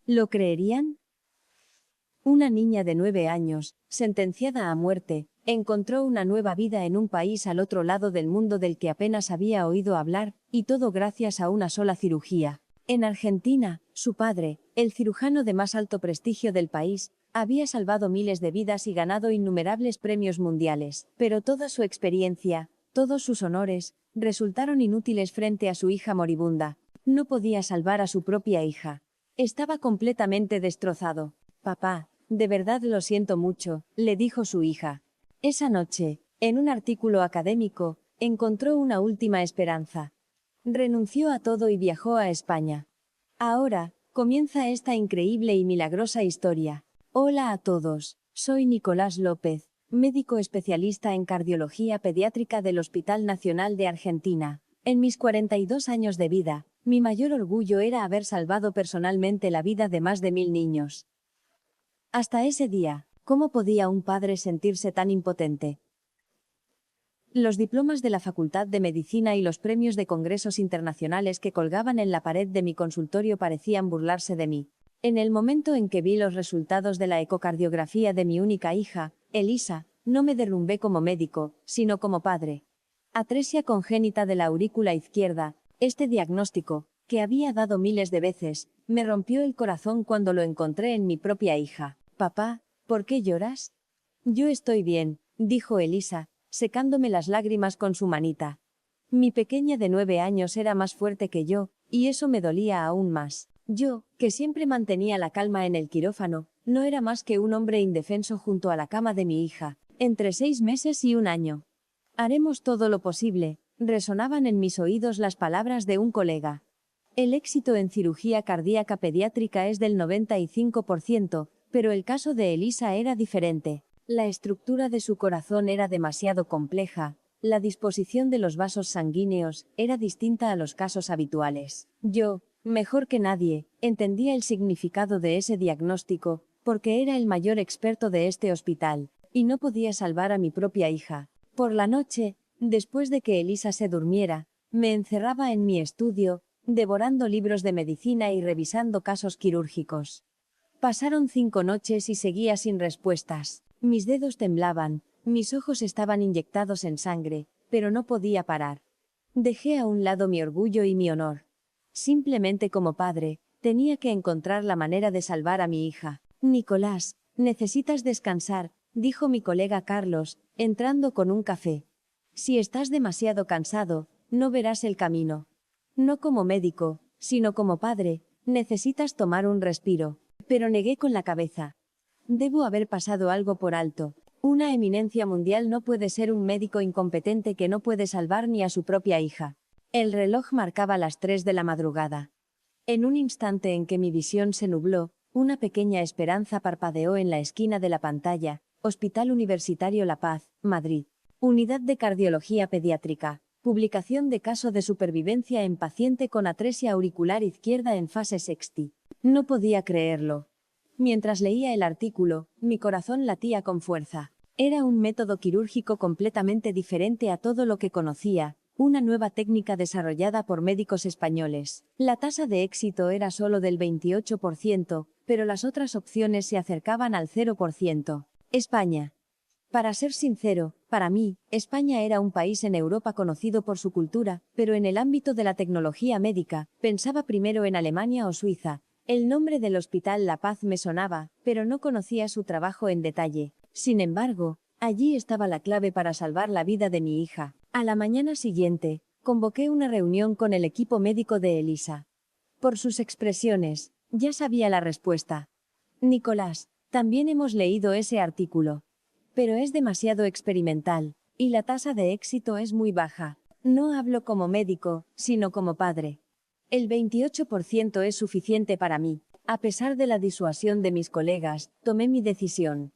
¿Lo creerían? Una niña de 9 años, sentenciada a muerte, encontró una nueva vida en un país al otro lado del mundo del que apenas había oído hablar, y todo gracias a una sola cirugía. En Argentina, su padre, el cirujano de más alto prestigio del país, había salvado miles de vidas y ganado innumerables premios mundiales, pero toda su experiencia, todos sus honores, resultaron inútiles frente a su hija moribunda. No podía salvar a su propia hija. Estaba completamente destrozado. Papá, de verdad lo siento mucho, le dijo su hija. Esa noche, en un artículo académico, encontró una última esperanza. Renunció a todo y viajó a España. Ahora, comienza esta increíble y milagrosa historia. Hola a todos, soy Nicolás López, médico especialista en cardiología pediátrica del Hospital Nacional de Argentina. En mis 42 años de vida, mi mayor orgullo era haber salvado personalmente la vida de más de 1000 niños. Hasta ese día, ¿cómo podía un padre sentirse tan impotente? Los diplomas de la Facultad de Medicina y los premios de congresos internacionales que colgaban en la pared de mi consultorio parecían burlarse de mí. En el momento en que vi los resultados de la ecocardiografía de mi única hija, Elisa, no me derrumbé como médico, sino como padre. Atresia congénita de la aurícula izquierda, este diagnóstico, que había dado miles de veces, me rompió el corazón cuando lo encontré en mi propia hija. Papá, ¿por qué lloras? Yo estoy bien, dijo Elisa, secándome las lágrimas con su manita. Mi pequeña de 9 años era más fuerte que yo, y eso me dolía aún más. Yo, que siempre mantenía la calma en el quirófano, no era más que un hombre indefenso junto a la cama de mi hija, entre 6 meses y 1 año. Haremos todo lo posible, resonaban en mis oídos las palabras de un colega. El éxito en cirugía cardíaca pediátrica es del 95%, pero el caso de Elisa era diferente. La estructura de su corazón era demasiado compleja, la disposición de los vasos sanguíneos era distinta a los casos habituales. Yo, mejor que nadie, entendía el significado de ese diagnóstico, porque era el mayor experto de este hospital, y no podía salvar a mi propia hija. Por la noche, después de que Elisa se durmiera, me encerraba en mi estudio, devorando libros de medicina y revisando casos quirúrgicos. Pasaron 5 noches y seguía sin respuestas. Mis dedos temblaban, mis ojos estaban inyectados en sangre, pero no podía parar. Dejé a un lado mi orgullo y mi honor. Simplemente como padre, tenía que encontrar la manera de salvar a mi hija. Nicolás, necesitas descansar, dijo mi colega Carlos, entrando con un café. Si estás demasiado cansado, no verás el camino. No como médico, sino como padre, necesitas tomar un respiro. Pero negué con la cabeza. Debo haber pasado algo por alto. Una eminencia mundial no puede ser un médico incompetente que no puede salvar ni a su propia hija. El reloj marcaba las 3 de la madrugada. En un instante en que mi visión se nubló, una pequeña esperanza parpadeó en la esquina de la pantalla. Hospital Universitario La Paz, Madrid. Unidad de Cardiología Pediátrica. Publicación de caso de supervivencia en paciente con atresia auricular izquierda en fase sexti. No podía creerlo. Mientras leía el artículo, mi corazón latía con fuerza. Era un método quirúrgico completamente diferente a todo lo que conocía, una nueva técnica desarrollada por médicos españoles. La tasa de éxito era solo del 28%, pero las otras opciones se acercaban al 0%. España. Para ser sincero, para mí, España era un país en Europa conocido por su cultura, pero en el ámbito de la tecnología médica, pensaba primero en Alemania o Suiza. El nombre del Hospital La Paz me sonaba, pero no conocía su trabajo en detalle. Sin embargo, allí estaba la clave para salvar la vida de mi hija. A la mañana siguiente, convoqué una reunión con el equipo médico de Elisa. Por sus expresiones, ya sabía la respuesta. Nicolás, también hemos leído ese artículo. Pero es demasiado experimental, y la tasa de éxito es muy baja. No hablo como médico, sino como padre. El 28% es suficiente para mí. A pesar de la disuasión de mis colegas, tomé mi decisión.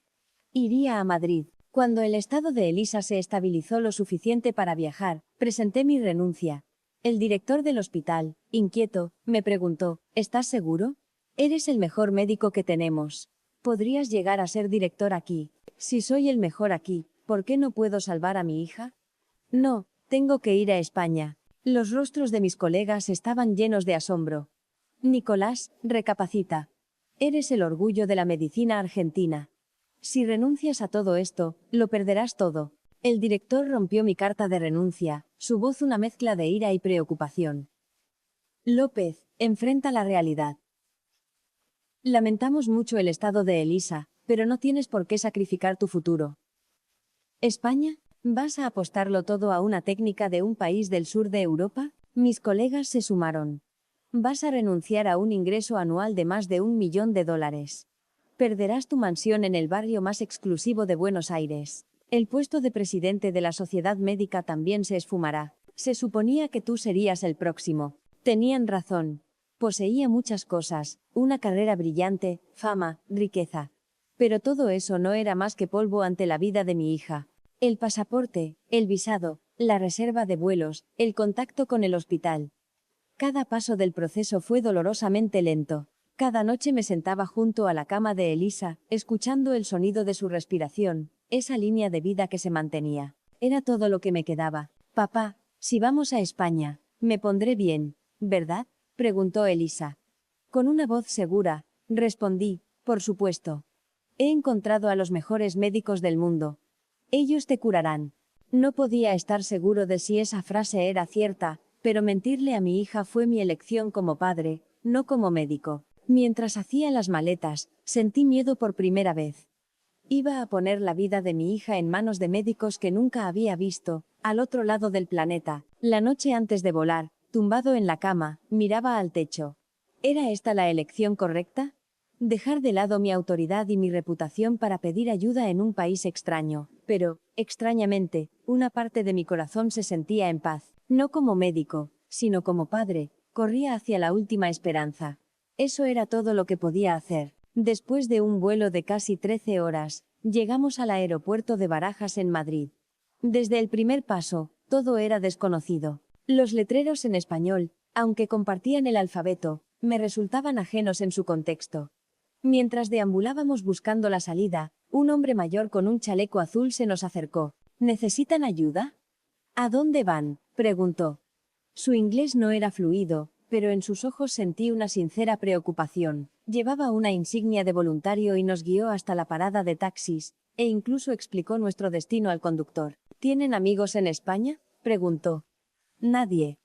Iría a Madrid. Cuando el estado de Elisa se estabilizó lo suficiente para viajar, presenté mi renuncia. El director del hospital, inquieto, me preguntó, ¿estás seguro? Eres el mejor médico que tenemos. ¿Podrías llegar a ser director aquí? Si soy el mejor aquí, ¿por qué no puedo salvar a mi hija? No, tengo que ir a España. Los rostros de mis colegas estaban llenos de asombro. Nicolás, recapacita. Eres el orgullo de la medicina argentina. Si renuncias a todo esto, lo perderás todo. El director rompió mi carta de renuncia, su voz una mezcla de ira y preocupación. López, enfrenta la realidad. Lamentamos mucho el estado de Elisa, pero no tienes por qué sacrificar tu futuro. ¿España? ¿Vas a apostarlo todo a una técnica de un país del sur de Europa? Mis colegas se sumaron. Vas a renunciar a un ingreso anual de más de $1 millón. Perderás tu mansión en el barrio más exclusivo de Buenos Aires. El puesto de presidente de la sociedad médica también se esfumará. Se suponía que tú serías el próximo. Tenían razón. Poseía muchas cosas, una carrera brillante, fama, riqueza. Pero todo eso no era más que polvo ante la vida de mi hija. El pasaporte, el visado, la reserva de vuelos, el contacto con el hospital. Cada paso del proceso fue dolorosamente lento. Cada noche me sentaba junto a la cama de Elisa, escuchando el sonido de su respiración, esa línea de vida que se mantenía. Era todo lo que me quedaba. Papá, si vamos a España, me pondré bien, ¿verdad?, preguntó Elisa. Con una voz segura, respondí, por supuesto. He encontrado a los mejores médicos del mundo. Ellos te curarán. No podía estar seguro de si esa frase era cierta, pero mentirle a mi hija fue mi elección como padre, no como médico. Mientras hacía las maletas, sentí miedo por primera vez. Iba a poner la vida de mi hija en manos de médicos que nunca había visto, al otro lado del planeta. La noche antes de volar, tumbado en la cama, miraba al techo. ¿Era esta la elección correcta? Dejar de lado mi autoridad y mi reputación para pedir ayuda en un país extraño, pero, extrañamente, una parte de mi corazón se sentía en paz, no como médico, sino como padre, corría hacia la última esperanza. Eso era todo lo que podía hacer. Después de un vuelo de casi 13 horas, llegamos al aeropuerto de Barajas en Madrid. Desde el primer paso, todo era desconocido. Los letreros en español, aunque compartían el alfabeto, me resultaban ajenos en su contexto. Mientras deambulábamos buscando la salida, un hombre mayor con un chaleco azul se nos acercó. ¿Necesitan ayuda? ¿A dónde van?, preguntó. Su inglés no era fluido, pero en sus ojos sentí una sincera preocupación. Llevaba una insignia de voluntario y nos guió hasta la parada de taxis, e incluso explicó nuestro destino al conductor. ¿Tienen amigos en España?, preguntó. Nadie.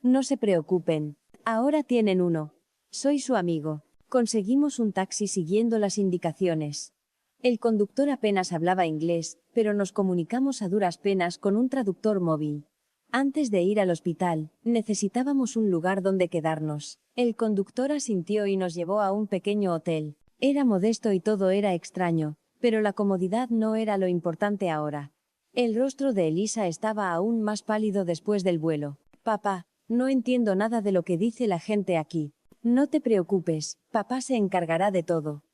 No se preocupen. Ahora tienen uno. Soy su amigo. Conseguimos un taxi siguiendo las indicaciones. El conductor apenas hablaba inglés, pero nos comunicamos a duras penas con un traductor móvil. Antes de ir al hospital, necesitábamos un lugar donde quedarnos. El conductor asintió y nos llevó a un pequeño hotel. Era modesto y todo era extraño, pero la comodidad no era lo importante ahora. El rostro de Elisa estaba aún más pálido después del vuelo. Papá, no entiendo nada de lo que dice la gente aquí. No te preocupes, papá se encargará de todo.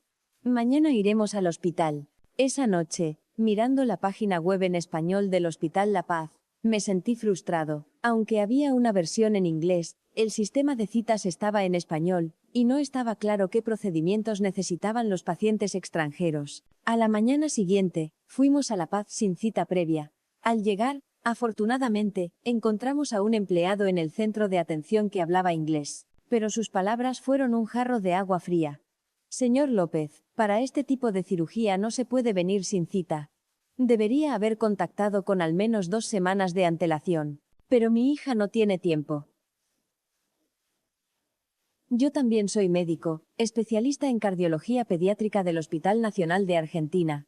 Mañana iremos al hospital. Esa noche, mirando la página web en español del Hospital La Paz, me sentí frustrado. Aunque había una versión en inglés, el sistema de citas estaba en español, y no estaba claro qué procedimientos necesitaban los pacientes extranjeros. A la mañana siguiente, fuimos a La Paz sin cita previa. Al llegar, afortunadamente, encontramos a un empleado en el centro de atención que hablaba inglés, pero sus palabras fueron un jarro de agua fría. Señor López, para este tipo de cirugía no se puede venir sin cita. Debería haber contactado con al menos 2 semanas de antelación. Pero mi hija no tiene tiempo. Yo también soy médico, especialista en cardiología pediátrica del Hospital Nacional de Argentina.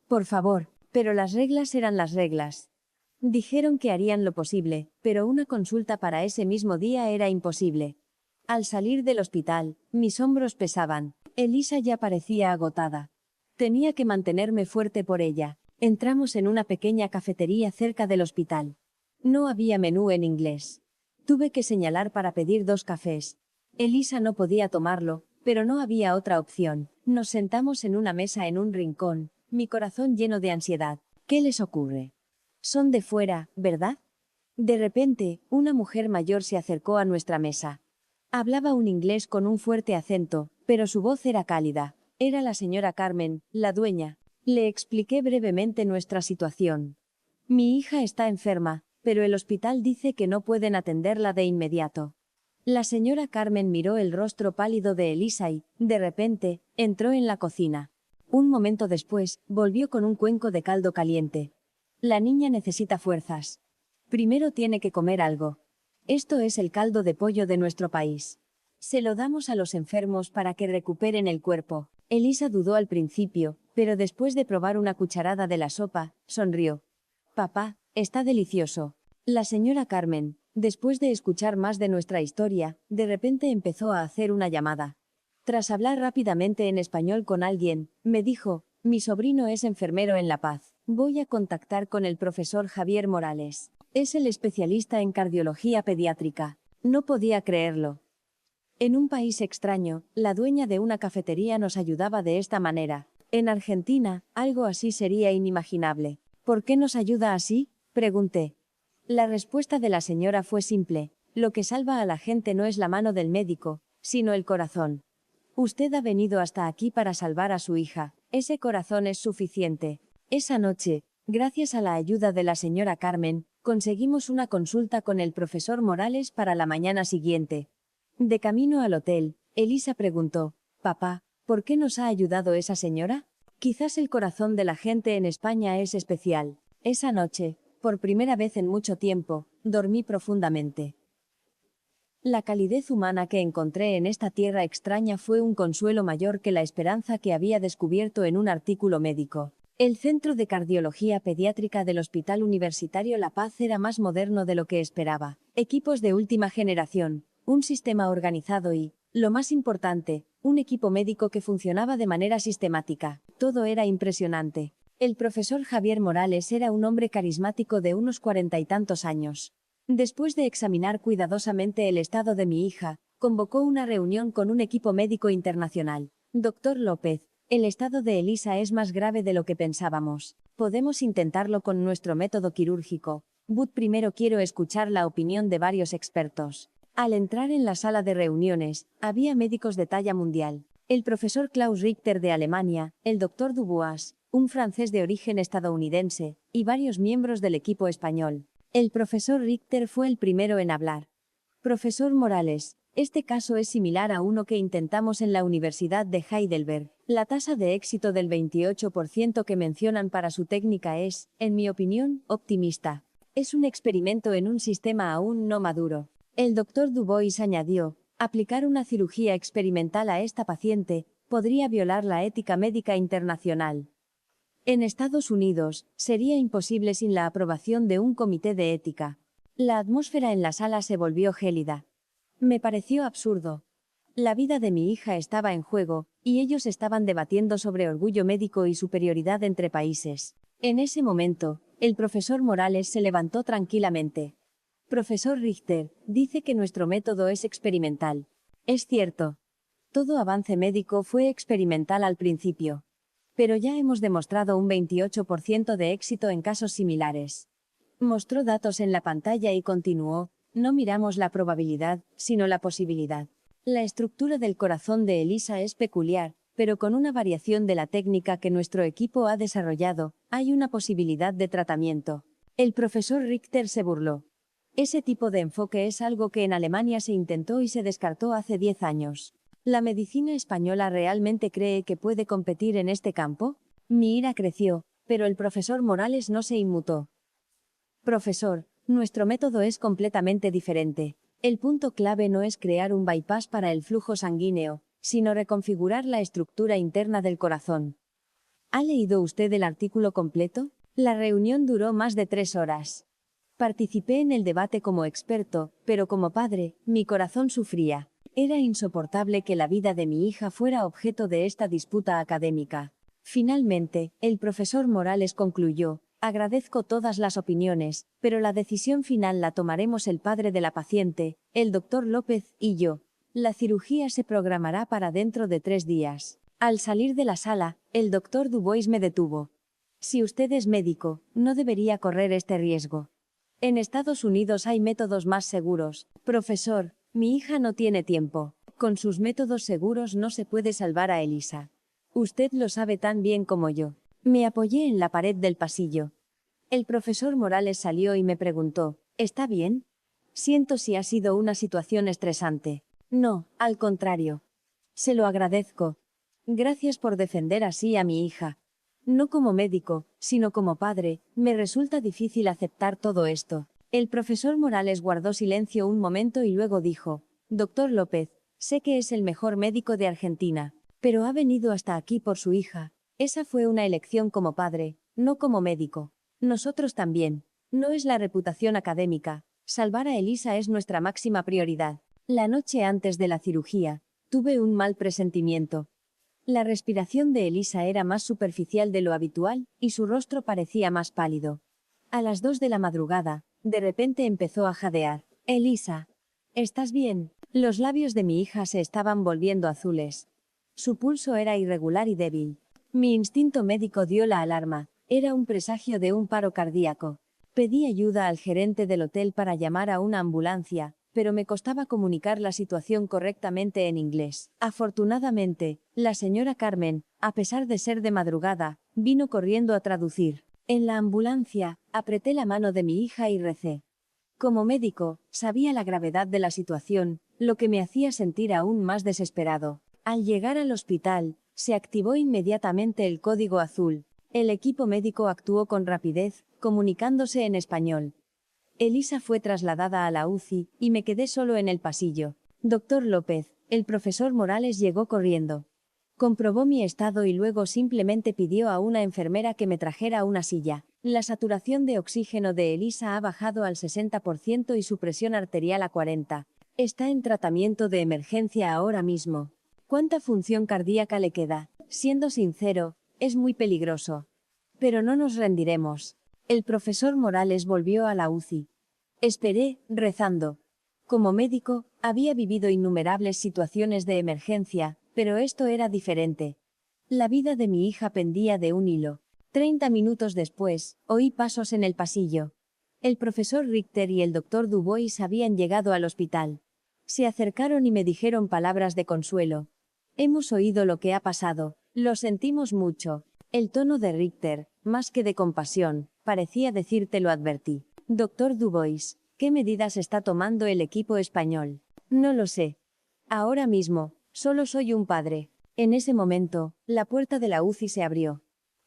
Por favor, pero las reglas eran las reglas. Dijeron que harían lo posible, pero una consulta para ese mismo día era imposible. Al salir del hospital, mis hombros pesaban. Elisa ya parecía agotada. Tenía que mantenerme fuerte por ella. Entramos en una pequeña cafetería cerca del hospital. No había menú en inglés. Tuve que señalar para pedir 2 cafés. Elisa no podía tomarlo, pero no había otra opción. Nos sentamos en una mesa en un rincón, mi corazón lleno de ansiedad. ¿Qué les ocurre? Son de fuera, ¿verdad? De repente, una mujer mayor se acercó a nuestra mesa. Hablaba un inglés con un fuerte acento, pero su voz era cálida. Era la señora Carmen, la dueña. Le expliqué brevemente nuestra situación. Mi hija está enferma, pero el hospital dice que no pueden atenderla de inmediato. La señora Carmen miró el rostro pálido de Elisa y, de repente, entró en la cocina. Un momento después, volvió con un cuenco de caldo caliente. La niña necesita fuerzas. Primero tiene que comer algo. Esto es el caldo de pollo de nuestro país. Se lo damos a los enfermos para que recuperen el cuerpo. Elisa dudó al principio, pero después de probar una cucharada de la sopa, sonrió. Papá, está delicioso. La señora Carmen, después de escuchar más de nuestra historia, de repente empezó a hacer una llamada. Tras hablar rápidamente en español con alguien, me dijo, mi sobrino es enfermero en La Paz. Voy a contactar con el profesor Javier Morales. Es el especialista en cardiología pediátrica. No podía creerlo. En un país extraño, la dueña de una cafetería nos ayudaba de esta manera. En Argentina, algo así sería inimaginable. ¿Por qué nos ayuda así?, pregunté. La respuesta de la señora fue simple. Lo que salva a la gente no es la mano del médico, sino el corazón. Usted ha venido hasta aquí para salvar a su hija. Ese corazón es suficiente. Esa noche, gracias a la ayuda de la señora Carmen, conseguimos una consulta con el profesor Morales para la mañana siguiente. De camino al hotel, Elisa preguntó, «Papá, ¿por qué nos ha ayudado esa señora? Quizás el corazón de la gente en España es especial». Esa noche, por primera vez en mucho tiempo, dormí profundamente. La calidez humana que encontré en esta tierra extraña fue un consuelo mayor que la esperanza que había descubierto en un artículo médico. El Centro de Cardiología Pediátrica del Hospital Universitario La Paz era más moderno de lo que esperaba. Equipos de última generación, un sistema organizado y, lo más importante, un equipo médico que funcionaba de manera sistemática. Todo era impresionante. El profesor Javier Morales era un hombre carismático de unos 40 y tantos años. Después de examinar cuidadosamente el estado de mi hija, convocó una reunión con un equipo médico internacional. Doctor López, el estado de Elisa es más grave de lo que pensábamos. Podemos intentarlo con nuestro método quirúrgico. But primero quiero escuchar la opinión de varios expertos. Al entrar en la sala de reuniones, había médicos de talla mundial. El profesor Klaus Richter de Alemania, el doctor Dubois, un francés de origen estadounidense, y varios miembros del equipo español. El profesor Richter fue el primero en hablar. Profesor Morales, este caso es similar a uno que intentamos en la Universidad de Heidelberg. La tasa de éxito del 28% que mencionan para su técnica es, en mi opinión, optimista. Es un experimento en un sistema aún no maduro. El doctor Dubois añadió, aplicar una cirugía experimental a esta paciente podría violar la ética médica internacional. En Estados Unidos, sería imposible sin la aprobación de un comité de ética. La atmósfera en la sala se volvió gélida. Me pareció absurdo. La vida de mi hija estaba en juego, y ellos estaban debatiendo sobre orgullo médico y superioridad entre países. En ese momento, el profesor Morales se levantó tranquilamente. Profesor Richter, dice que nuestro método es experimental. Es cierto. Todo avance médico fue experimental al principio. Pero ya hemos demostrado un 28% de éxito en casos similares. Mostró datos en la pantalla y continuó, no miramos la probabilidad, sino la posibilidad. La estructura del corazón de Elisa es peculiar, pero con una variación de la técnica que nuestro equipo ha desarrollado, hay una posibilidad de tratamiento. El profesor Richter se burló. Ese tipo de enfoque es algo que en Alemania se intentó y se descartó hace 10 años. ¿La medicina española realmente cree que puede competir en este campo? Mi ira creció, pero el profesor Morales no se inmutó. Profesor, nuestro método es completamente diferente. El punto clave no es crear un bypass para el flujo sanguíneo, sino reconfigurar la estructura interna del corazón. ¿Ha leído usted el artículo completo? La reunión duró más de 3 horas. Participé en el debate como experto, pero como padre, mi corazón sufría. Era insoportable que la vida de mi hija fuera objeto de esta disputa académica. Finalmente, el profesor Morales concluyó, agradezco todas las opiniones, pero la decisión final la tomaremos el padre de la paciente, el doctor López, y yo. La cirugía se programará para dentro de 3 días. Al salir de la sala, el doctor Dubois me detuvo. Si usted es médico, no debería correr este riesgo. En Estados Unidos hay métodos más seguros. Profesor, mi hija no tiene tiempo. Con sus métodos seguros no se puede salvar a Elisa. Usted lo sabe tan bien como yo. Me apoyé en la pared del pasillo. El profesor Morales salió y me preguntó, ¿está bien? Siento si ha sido una situación estresante. No, al contrario. Se lo agradezco. Gracias por defender así a mi hija. No como médico, sino como padre, me resulta difícil aceptar todo esto. El profesor Morales guardó silencio un momento y luego dijo: Doctor López, sé que es el mejor médico de Argentina, pero ha venido hasta aquí por su hija. Esa fue una elección como padre, no como médico. Nosotros también. No es la reputación académica. Salvar a Elisa es nuestra máxima prioridad. La noche antes de la cirugía, tuve un mal presentimiento. La respiración de Elisa era más superficial de lo habitual, y su rostro parecía más pálido. A las 2 de la madrugada, de repente empezó a jadear. Elisa, ¿estás bien? Los labios de mi hija se estaban volviendo azules. Su pulso era irregular y débil. Mi instinto médico dio la alarma. Era un presagio de un paro cardíaco. Pedí ayuda al gerente del hotel para llamar a una ambulancia, pero me costaba comunicar la situación correctamente en inglés. Afortunadamente, la señora Carmen, a pesar de ser de madrugada, vino corriendo a traducir. En la ambulancia, apreté la mano de mi hija y recé. Como médico, sabía la gravedad de la situación, lo que me hacía sentir aún más desesperado. Al llegar al hospital, se activó inmediatamente el código azul. El equipo médico actuó con rapidez, comunicándose en español. Elisa fue trasladada a la UCI, y me quedé solo en el pasillo. Doctor López, el profesor Morales llegó corriendo. Comprobó mi estado y luego simplemente pidió a una enfermera que me trajera una silla. La saturación de oxígeno de Elisa ha bajado al 60% y su presión arterial a 40. Está en tratamiento de emergencia ahora mismo. ¿Cuánta función cardíaca le queda? Siendo sincero, es muy peligroso. Pero no nos rendiremos. El profesor Morales volvió a la UCI. Esperé, rezando. Como médico, había vivido innumerables situaciones de emergencia, pero esto era diferente. La vida de mi hija pendía de un hilo. 30 minutos después, oí pasos en el pasillo. El profesor Richter y el doctor Dubois habían llegado al hospital. Se acercaron y me dijeron palabras de consuelo. Hemos oído lo que ha pasado, lo sentimos mucho. El tono de Richter, más que de compasión, parecía decir: te lo advertí. Doctor Dubois, ¿qué medidas está tomando el equipo español? No lo sé. Ahora mismo, solo soy un padre. En ese momento, la puerta de la UCI se abrió.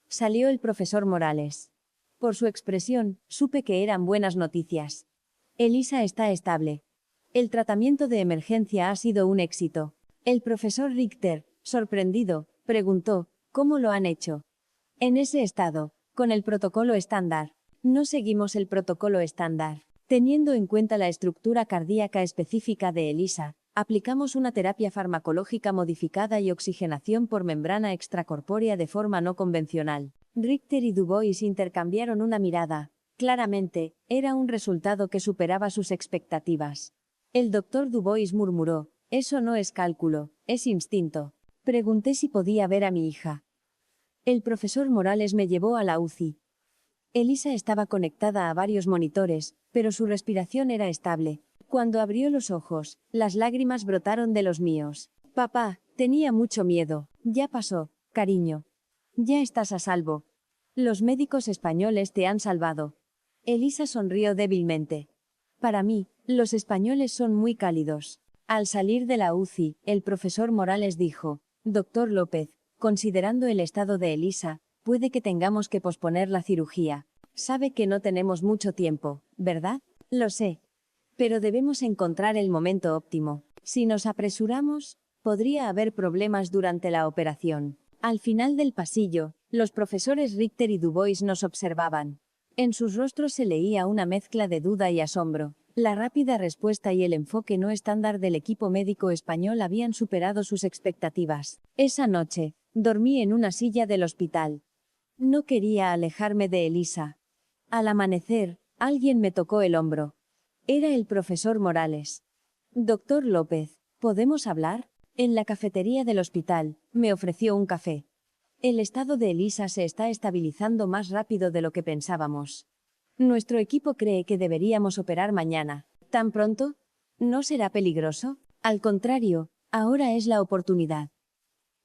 Salió el profesor Morales. Por su expresión, supe que eran buenas noticias. Elisa está estable. El tratamiento de emergencia ha sido un éxito. El profesor Richter, sorprendido, preguntó: ¿cómo lo han hecho? En ese estado, con el protocolo estándar. No seguimos el protocolo estándar. Teniendo en cuenta la estructura cardíaca específica de Elisa, aplicamos una terapia farmacológica modificada y oxigenación por membrana extracorpórea de forma no convencional. Richter y Dubois intercambiaron una mirada. Claramente, era un resultado que superaba sus expectativas. El doctor Dubois murmuró: eso no es cálculo, es instinto. Pregunté si podía ver a mi hija. El profesor Morales me llevó a la UCI. Elisa estaba conectada a varios monitores, pero su respiración era estable. Cuando abrió los ojos, las lágrimas brotaron de los míos. Papá, tenía mucho miedo. Ya pasó, cariño. Ya estás a salvo. Los médicos españoles te han salvado. Elisa sonrió débilmente. Para mí, los españoles son muy cálidos. Al salir de la UCI, el profesor Morales dijo: Doctor López, considerando el estado de Elisa, puede que tengamos que posponer la cirugía. Sabe que no tenemos mucho tiempo, ¿verdad? Lo sé. Pero debemos encontrar el momento óptimo. Si nos apresuramos, podría haber problemas durante la operación. Al final del pasillo, los profesores Richter y Dubois nos observaban. En sus rostros se leía una mezcla de duda y asombro. La rápida respuesta y el enfoque no estándar del equipo médico español habían superado sus expectativas. Esa noche, dormí en una silla del hospital. No quería alejarme de Elisa. Al amanecer, alguien me tocó el hombro. Era el profesor Morales. Doctor López, ¿podemos hablar? En la cafetería del hospital, me ofreció un café. El estado de Elisa se está estabilizando más rápido de lo que pensábamos. Nuestro equipo cree que deberíamos operar mañana. ¿Tan pronto? ¿No será peligroso? Al contrario, ahora es la oportunidad.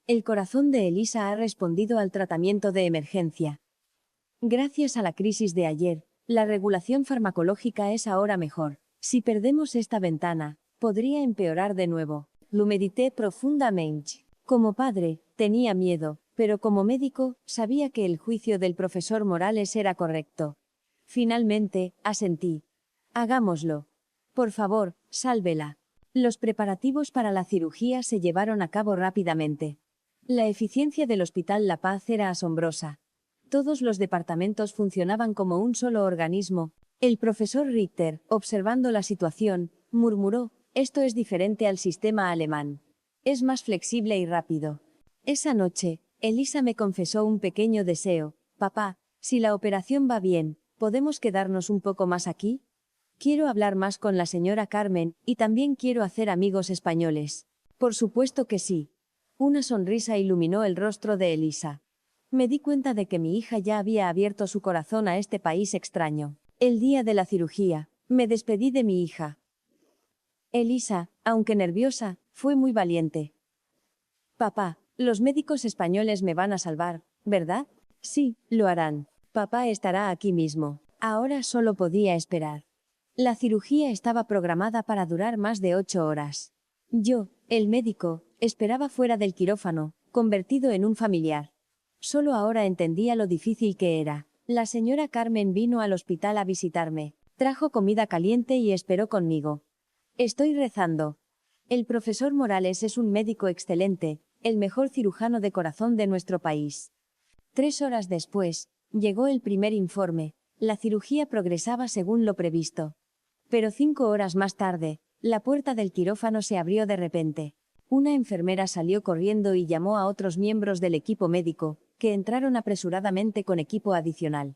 El corazón de Elisa ha respondido al tratamiento de emergencia. Gracias a la crisis de ayer, la regulación farmacológica es ahora mejor. Si perdemos esta ventana, podría empeorar de nuevo. Lo medité profundamente. Como padre, tenía miedo, pero como médico, sabía que el juicio del profesor Morales era correcto. Finalmente, asentí. Hagámoslo. Por favor, sálvela. Los preparativos para la cirugía se llevaron a cabo rápidamente. La eficiencia del Hospital La Paz era asombrosa. Todos los departamentos funcionaban como un solo organismo. El profesor Richter, observando la situación, murmuró: esto es diferente al sistema alemán. Es más flexible y rápido. Esa noche, Elisa me confesó un pequeño deseo: papá, si la operación va bien, ¿podemos quedarnos un poco más aquí? Quiero hablar más con la señora Carmen, y también quiero hacer amigos españoles. Por supuesto que sí. Una sonrisa iluminó el rostro de Elisa. Me di cuenta de que mi hija ya había abierto su corazón a este país extraño. El día de la cirugía, me despedí de mi hija. Elisa, aunque nerviosa, fue muy valiente. Papá, los médicos españoles me van a salvar, ¿verdad? Sí, lo harán. Papá estará aquí mismo. Ahora solo podía esperar. La cirugía estaba programada para durar más de 8 horas. Yo, el médico, esperaba fuera del quirófano, convertido en un familiar. Solo ahora entendía lo difícil que era. La señora Carmen vino al hospital a visitarme, trajo comida caliente y esperó conmigo. Estoy rezando. El profesor Morales es un médico excelente, el mejor cirujano de corazón de nuestro país. 3 horas después, llegó el primer informe. La cirugía progresaba según lo previsto. Pero 5 horas más tarde, la puerta del quirófano se abrió de repente. Una enfermera salió corriendo y llamó a otros miembros del equipo médico, que entraron apresuradamente con equipo adicional.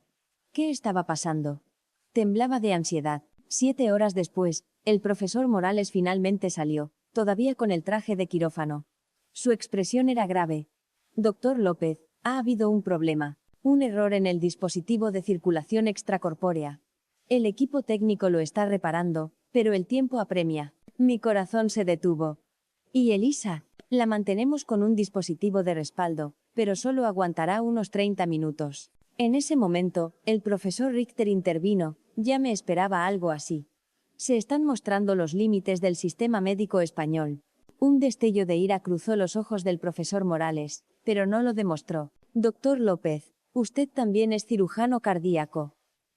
¿Qué estaba pasando? Temblaba de ansiedad. 7 horas después, el profesor Morales finalmente salió, todavía con el traje de quirófano. Su expresión era grave. Doctor López, ha habido un problema. Un error en el dispositivo de circulación extracorpórea. El equipo técnico lo está reparando, pero el tiempo apremia. Mi corazón se detuvo. ¿Y Elisa? La mantenemos con un dispositivo de respaldo, pero solo aguantará unos 30 minutos. En ese momento, el profesor Richter intervino, ya me esperaba algo así. Se están mostrando los límites del sistema médico español. Un destello de ira cruzó los ojos del profesor Morales, pero no lo demostró. Doctor López, usted también es cirujano cardíaco.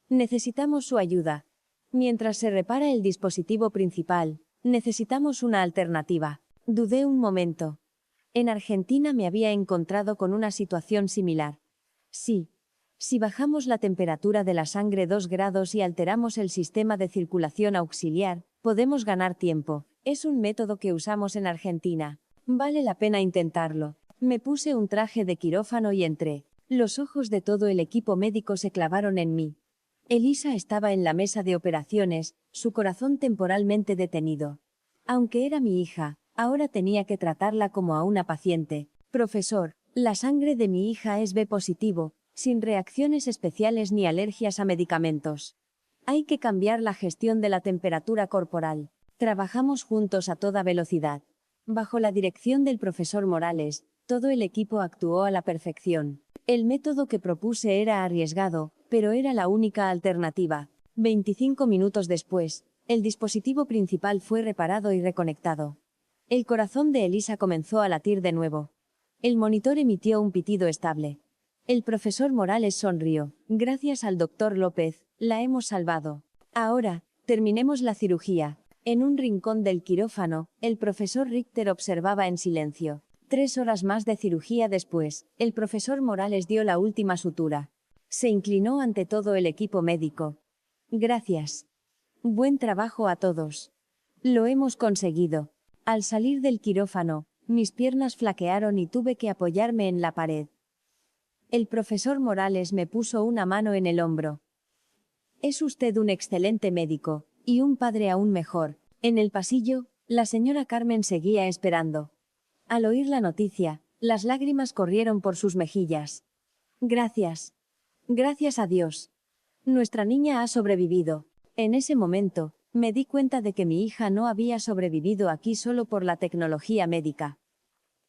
Necesitamos su ayuda. Mientras se repara el dispositivo principal, necesitamos una alternativa. Dudé un momento. En Argentina me había encontrado con una situación similar. Sí. Si bajamos la temperatura de la sangre 2 grados y alteramos el sistema de circulación auxiliar, podemos ganar tiempo. Es un método que usamos en Argentina. Vale la pena intentarlo. Me puse un traje de quirófano y entré. Los ojos de todo el equipo médico se clavaron en mí. Elisa estaba en la mesa de operaciones, su corazón temporalmente detenido. Aunque era mi hija, ahora tenía que tratarla como a una paciente. Profesor, la sangre de mi hija es B positivo, sin reacciones especiales ni alergias a medicamentos. Hay que cambiar la gestión de la temperatura corporal. Trabajamos juntos a toda velocidad. Bajo la dirección del profesor Morales, todo el equipo actuó a la perfección. El método que propuse era arriesgado, pero era la única alternativa. 25 minutos después, el dispositivo principal fue reparado y reconectado. El corazón de Elisa comenzó a latir de nuevo. El monitor emitió un pitido estable. El profesor Morales sonrió. Gracias al doctor López, la hemos salvado. Ahora, terminemos la cirugía. En un rincón del quirófano, el profesor Richter observaba en silencio. 3 horas más de cirugía después, el profesor Morales dio la última sutura. Se inclinó ante todo el equipo médico. Gracias. Buen trabajo a todos. Lo hemos conseguido. Al salir del quirófano, mis piernas flaquearon y tuve que apoyarme en la pared. El profesor Morales me puso una mano en el hombro. Es usted un excelente médico, y un padre aún mejor. En el pasillo, la señora Carmen seguía esperando. Al oír la noticia, las lágrimas corrieron por sus mejillas. Gracias. Gracias a Dios. Nuestra niña ha sobrevivido. En ese momento, me di cuenta de que mi hija no había sobrevivido aquí solo por la tecnología médica.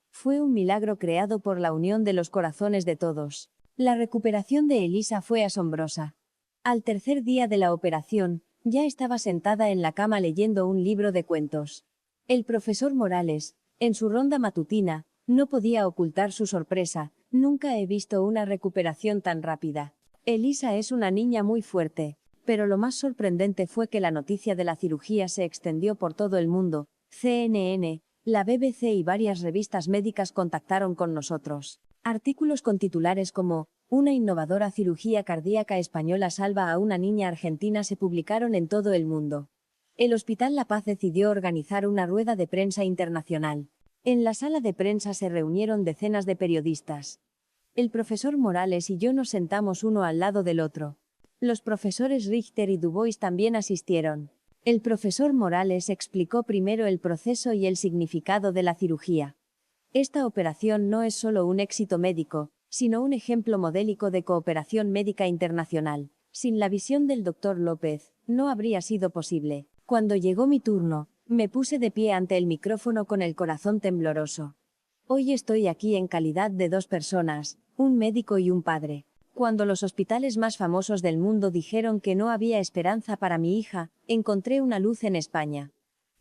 Fue un milagro creado por la unión de los corazones de todos. La recuperación de Elisa fue asombrosa. Al tercer día de la operación, Ya estaba sentada en la cama leyendo un libro de cuentos. El profesor Morales, en su ronda matutina, no podía ocultar su sorpresa. Nunca he visto una recuperación tan rápida. Elisa es una niña muy fuerte, pero lo más sorprendente fue que la noticia de la cirugía se extendió por todo el mundo. CNN, la BBC y varias revistas médicas contactaron con nosotros. Artículos con titulares como "Una innovadora cirugía cardíaca española salva a una niña argentina" se publicaron en todo el mundo. El Hospital La Paz decidió organizar una rueda de prensa internacional. En la sala de prensa se reunieron decenas de periodistas. El profesor Morales y yo nos sentamos uno al lado del otro. Los profesores Richter y Dubois también asistieron. El profesor Morales explicó primero el proceso y el significado de la cirugía. Esta operación no es solo un éxito médico, sino un ejemplo modélico de cooperación médica internacional. Sin la visión del doctor López, no habría sido posible. Cuando llegó mi turno, me puse de pie ante el micrófono con el corazón tembloroso. Hoy estoy aquí en calidad de dos personas, un médico y un padre. Cuando los hospitales más famosos del mundo dijeron que no había esperanza para mi hija, encontré una luz en España.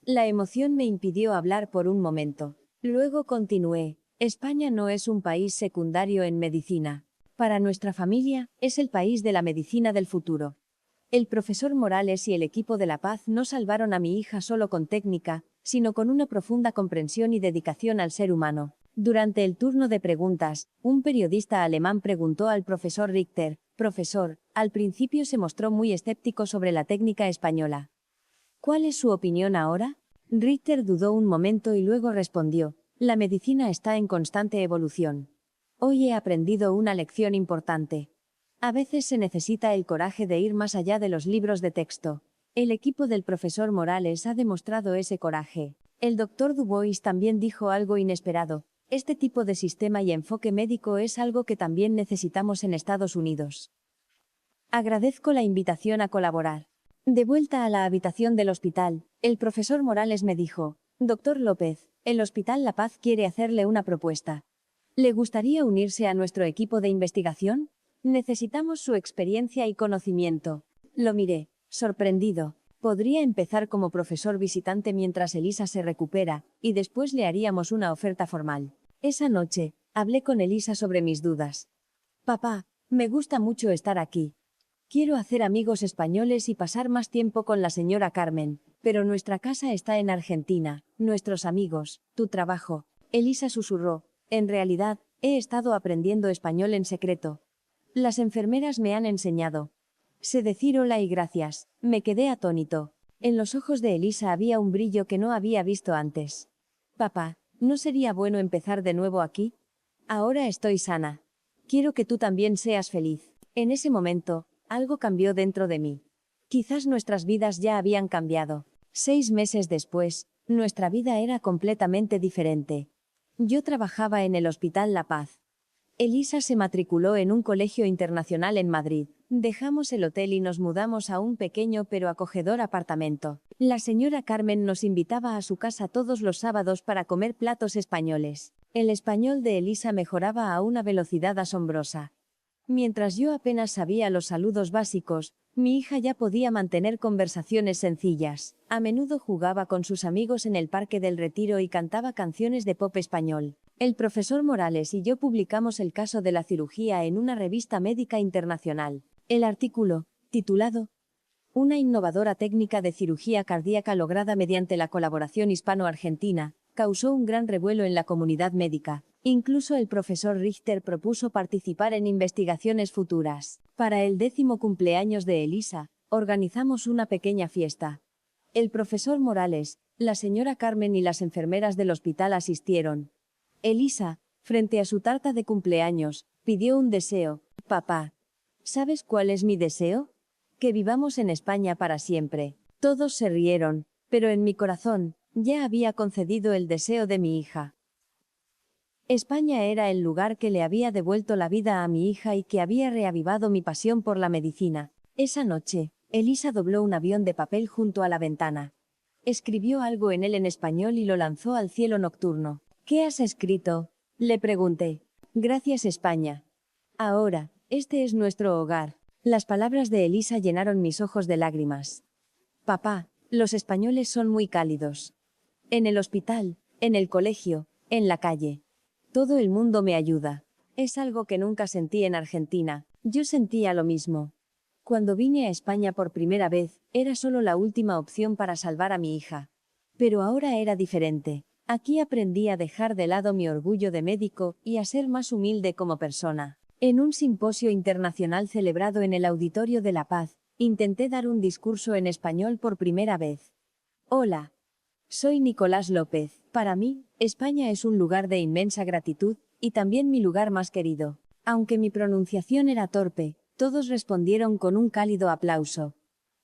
La emoción me impidió hablar por un momento. Luego continué. España no es un país secundario en medicina. Para nuestra familia, es el país de la medicina del futuro. El profesor Morales y el equipo de La Paz no salvaron a mi hija solo con técnica, sino con una profunda comprensión y dedicación al ser humano. Durante el turno de preguntas, un periodista alemán preguntó al profesor Richter: "Profesor, al principio se mostró muy escéptico sobre la técnica española. ¿Cuál es su opinión ahora?". Richter dudó un momento y luego respondió: "La medicina está en constante evolución. Hoy he aprendido una lección importante. A veces se necesita el coraje de ir más allá de los libros de texto. El equipo del profesor Morales ha demostrado ese coraje". El doctor Dubois también dijo algo inesperado: "Este tipo de sistema y enfoque médico es algo que también necesitamos en Estados Unidos. Agradezco la invitación a colaborar". De vuelta a la habitación del hospital, el profesor Morales me dijo: "Doctor López, el Hospital La Paz quiere hacerle una propuesta. ¿Le gustaría unirse a nuestro equipo de investigación? Necesitamos su experiencia y conocimiento". Lo miré, sorprendido. Podría empezar como profesor visitante mientras Elisa se recupera, y después le haríamos una oferta formal. Esa noche, hablé con Elisa sobre mis dudas. "Papá, me gusta mucho estar aquí. Quiero hacer amigos españoles y pasar más tiempo con la señora Carmen, pero nuestra casa está en Argentina, nuestros amigos, tu trabajo". Elisa susurró: "En realidad, he estado aprendiendo español en secreto. Las enfermeras me han enseñado. Sé decir hola y gracias". Me quedé atónito. En los ojos de Elisa había un brillo que no había visto antes. "Papá, ¿no sería bueno empezar de nuevo aquí? Ahora estoy sana. Quiero que tú también seas feliz". En ese momento, algo cambió dentro de mí. Quizás nuestras vidas ya habían cambiado. 6 meses después, nuestra vida era completamente diferente. Yo trabajaba en el Hospital La Paz. Elisa se matriculó en un colegio internacional en Madrid. Dejamos el hotel y nos mudamos a un pequeño pero acogedor apartamento. La señora Carmen nos invitaba a su casa todos los sábados para comer platos españoles. El español de Elisa mejoraba a una velocidad asombrosa. Mientras yo apenas sabía los saludos básicos, mi hija ya podía mantener conversaciones sencillas. A menudo jugaba con sus amigos en el Parque del Retiro y cantaba canciones de pop español. El profesor Morales y yo publicamos el caso de la cirugía en una revista médica internacional. El artículo, titulado "Una innovadora técnica de cirugía cardíaca lograda mediante la colaboración hispano-argentina", causó un gran revuelo en la comunidad médica. Incluso el profesor Richter propuso participar en investigaciones futuras. Para el 10º cumpleaños de Elisa, organizamos una pequeña fiesta. El profesor Morales, la señora Carmen y las enfermeras del hospital asistieron. Elisa, frente a su tarta de cumpleaños, pidió un deseo: "Papá, ¿sabes cuál es mi deseo? Que vivamos en España para siempre". Todos se rieron, pero en mi corazón, ya había concedido el deseo de mi hija. España era el lugar que le había devuelto la vida a mi hija y que había reavivado mi pasión por la medicina. Esa noche, Elisa dobló un avión de papel junto a la ventana. Escribió algo en él en español y lo lanzó al cielo nocturno. "¿Qué has escrito?", le pregunté. "Gracias, España. Ahora, este es nuestro hogar". Las palabras de Elisa llenaron mis ojos de lágrimas. Papá, los españoles son muy cálidos. En el hospital, en el colegio, en la calle. Todo el mundo me ayuda. Es algo que nunca sentí en Argentina. Yo sentía lo mismo. Cuando vine a España por primera vez, era solo la última opción para salvar a mi hija. Pero ahora era diferente. Aquí aprendí a dejar de lado mi orgullo de médico y a ser más humilde como persona. En un simposio internacional celebrado en el Auditorio de La Paz, intenté dar un discurso en español por primera vez. Hola. Soy Nicolás López. Para mí, España es un lugar de inmensa gratitud, y también mi lugar más querido. Aunque mi pronunciación era torpe, todos respondieron con un cálido aplauso.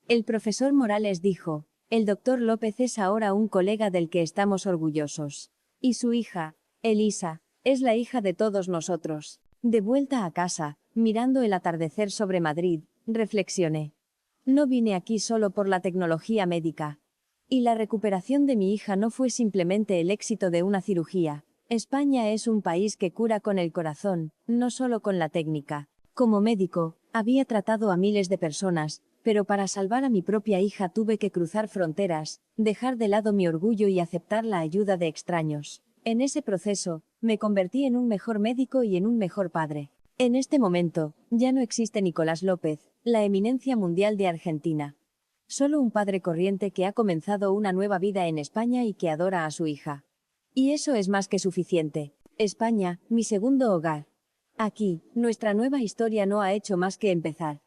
El profesor Morales dijo, el doctor López es ahora un colega del que estamos orgullosos. Y su hija, Elisa, es la hija de todos nosotros. De vuelta a casa, mirando el atardecer sobre Madrid, reflexioné. No vine aquí solo por la tecnología médica. Y la recuperación de mi hija no fue simplemente el éxito de una cirugía. España es un país que cura con el corazón, no solo con la técnica. Como médico, había tratado a miles de personas, pero para salvar a mi propia hija tuve que cruzar fronteras, dejar de lado mi orgullo y aceptar la ayuda de extraños. En ese proceso, me convertí en un mejor médico y en un mejor padre. En este momento, ya no existe Nicolás López, la eminencia mundial de Argentina. Solo un padre corriente que ha comenzado una nueva vida en España y que adora a su hija. Y eso es más que suficiente. España, mi segundo hogar. Aquí, nuestra nueva historia no ha hecho más que empezar.